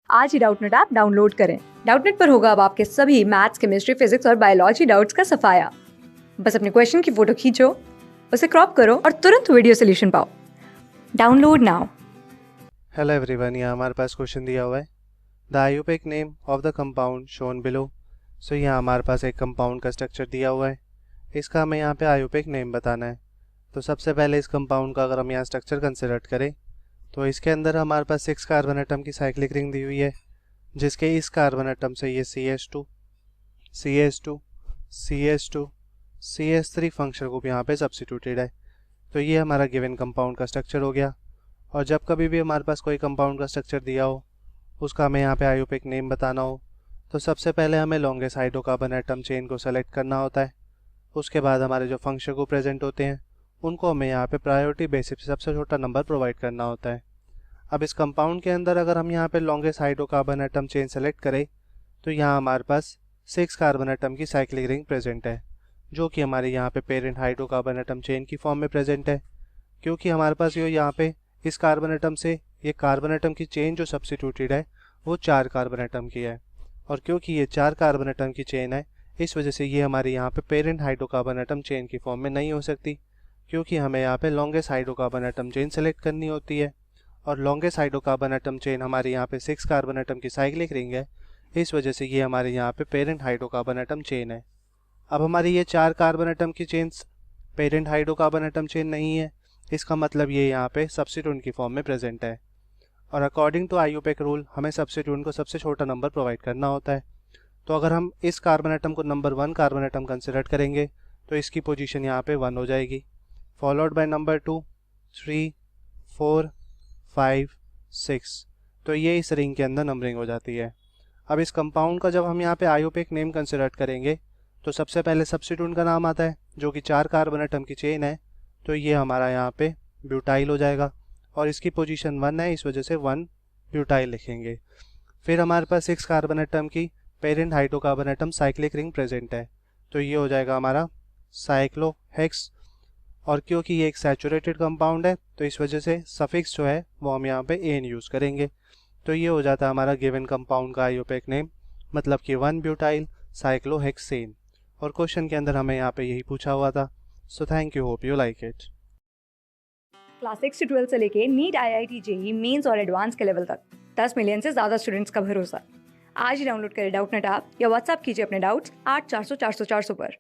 आज ही Doubtnut app download करें। Doubtnut पर होगा अब आपके सभी मैथ्स, केमिस्ट्री, फिजिक्स और बायोलॉजी डाउट्स का सफाया। बस अपने क्वेश्चन की फोटो खींचो, उसे क्रॉप करो और तुरंत वीडियो सोल्यूशन पाओ। Download now. हेलो एवरीवन, यहाँ हमारे पास क्वेश्चन दिया हुआ है the IUPAC name of the compound shown below. So यहाँ हमारे पास एक कंपाउंड का स्ट्रक्चर दिया हुआ है, इसका हमें यहाँ पे आयुपेक नेम बताना है। तो सबसे पहले इस कंपाउंड का अगर हम यहाँ स्ट्रक्चर कंसिडर करें तो इसके अंदर हमारे पास 6 कार्बन एटम की साइक्लिक रिंग दी हुई है, जिसके इस कार्बन एटम से ये CH2 CH2 CH2 CH3 functional group यहाँ पे सब्स्टिट्यूटेड है। तो ये हमारा गिवन कंपाउंड का स्ट्रक्चर हो गया। और जब कभी भी हमारे पास कोई कंपाउंड का स्ट्रक्चर दिया हो, उसका हमें यहाँ पे आयुपेक नेम बताना हो, तो सबसे पहले हमें लॉन्गेस्ट हाइड्रोकार्बन एटम चेन को सेलेक्ट करना होता है। उसके बाद हमारे जो फंक्शन को प्रेजेंट होते हैं उनको हमें यहाँ पे प्रायोरिटी बेसिस पे सबसे छोटा नंबर प्रोवाइड करना होता है। अब इस कंपाउंड के अंदर अगर हम यहाँ पे longest hydrocarbon atom chain select करें तो यहाँ हमारे पास 6 कार्बन एटम की साइक्लिक रिंग प्रेजेंट है, जो कि हमारे यहाँ पे पेरेंट हाइड्रोकार्बन एटम चेन की फॉर्म में प्रेजेंट है। क्योंकि हमारे पास ये यहाँ पे इस कार्बन एटम से ये कार्बन एटम की चेन जो सब्स्टिट्यूटेड है वो 4 कार्बन एटम की है, और क्योंकि ये 4 कार्बन एटम की चेन है इस वजह से ये हमारे यहाँ पे पेरेंट हाइड्रोकार्बन एटम चेन की फॉर्म में नहीं हो सकती, क्योंकि हमें यहाँ पे longest hydrocarbon atom chain select करनी होती है। और लॉन्गेस्ट हाइड्रोकार्बन एटम चेन हमारे यहाँ पे 6 कार्बन एटम की साइक्लिक रिंग है, इस वजह से ये हमारे यहाँ पे पेरेंट हाइड्रोकार्बन एटम चेन है। अब हमारी ये 4 कार्बन एटम की chain parent hydrocarbon atom chain नहीं है, इसका मतलब ये यहाँ पे सब्स्टिट्यूएंट की फॉर्म में प्रेजेंट है। और अकॉर्डिंग टू आयुपेक रूल हमें सब्स्टिट्यूएंट को सबसे छोटा नंबर प्रोवाइड करना होता है। तो अगर हम इस कार्बन एटम को नंबर 1 कार्बन एटम कंसिडर करेंगे तो इसकी पोजीशन यहाँ पे 1 हो जाएगी, फॉलोड बाय नंबर 2, 3, 4, 5, 6। तो ये इस रिंग के अंदर नंबरिंग हो जाती है। अब इस कंपाउंड का जब हम यहाँ पे आयुपेक नेम कंसिडर करेंगे तो सबसे पहले सब्स्टिट्यूएंट का नाम आता है जो कि 4 कार्बन एटम की चेन है, तो ये हमारा यहाँ पे ब्यूटाइल हो जाएगा और इसकी पोजीशन 1 है, इस वजह से 1 ब्यूटाइल लिखेंगे। फिर हमारे पास 6 कार्बन एटम की parent hydrocarbon atom cyclic ring present है, तो ये हो जाएगा हमारा साइक्लोहेक्स। और क्योंकि ये एक सैचुरेटेड कंपाउंड है तो इस वजह से सफिक्स जो है वो हम यहाँ पे एन यूज़ करेंगे। तो ये हो जाता है हमारा गिवन कंपाउंड का आयुपेक नेम, मतलब कि 1 ब्यूटाइल साइक्लोहेक्सेन। और क्वेश्चन के अंदर हमें यहाँ पे यही पूछा हुआ था। So thank you, hope you like it. Class 6 से 12 से लेके नीट, IIT, JEE मेंस और एडवांस के लेवल तक 10 मिलियन से ज्यादा स्टूडेंट्स का भरोसा। आज ही डाउनलोड करें डाउटनेट ऐप या व्हाट्सएप कीजिए अपने डाउट्स 8400 400 400 पर।